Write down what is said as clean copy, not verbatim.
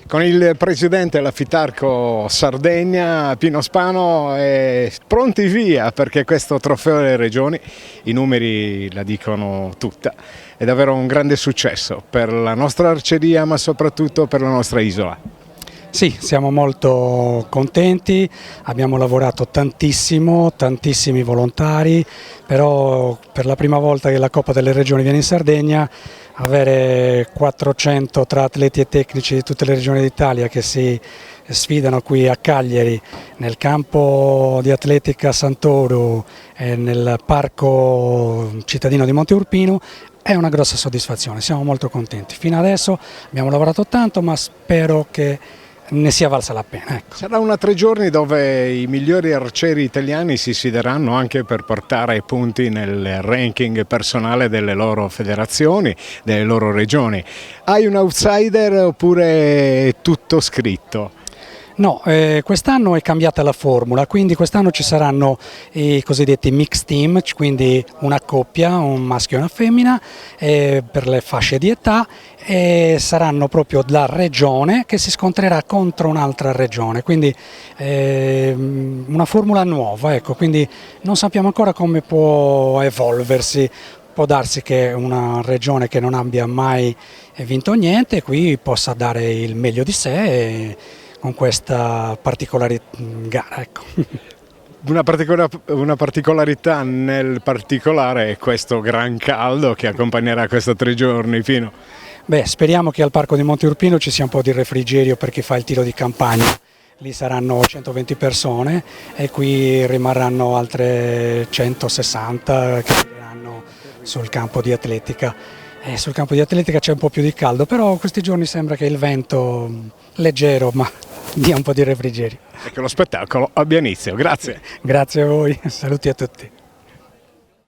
Con il presidente della Fitarco Sardegna, Pino Spano, pronti via perché questo trofeo delle regioni, i numeri la dicono tutta, è davvero un grande successo per la nostra arceria ma soprattutto per la nostra isola. Sì, siamo molto contenti, abbiamo lavorato tantissimo, tantissimi volontari, però per la prima volta che la Coppa delle Regioni viene in Sardegna, avere 400 tra atleti e tecnici di tutte le regioni d'Italia che si sfidano qui a Cagliari, nel campo di atletica Santoro e nel parco cittadino di Monte Urpino, è una grossa soddisfazione, siamo molto contenti. Fino adesso abbiamo lavorato tanto, ma spero che ne sia valsa la pena. Ecco. Sarà una 3 giorni dove i migliori arcieri italiani si sfideranno anche per portare punti nel ranking personale delle loro federazioni, delle loro regioni. Hai un outsider oppure è tutto scritto? No, quest'anno è cambiata la formula, quindi quest'anno ci saranno i cosiddetti mixed team, quindi una coppia, un maschio e una femmina per le fasce di età, e saranno proprio la regione che si scontrerà contro un'altra regione, quindi una formula nuova, ecco, quindi non sappiamo ancora come può evolversi. Può darsi che una regione che non abbia mai vinto niente qui possa dare il meglio di sé con questa particolare gara. Ecco. Una particolarità nel particolare è questo gran caldo che accompagnerà questi 3 giorni, Pino. Beh, speriamo che al Parco di Monte Urpino ci sia un po' di refrigerio per chi fa il tiro di campagna. Lì saranno 120 persone e qui rimarranno altre 160 che saranno sul campo di atletica. Sul campo di atletica c'è un po' più di caldo, però questi giorni sembra che il vento leggero ma dia un po' di refrigerio. E che lo spettacolo abbia inizio. Grazie. Grazie a voi, saluti a tutti.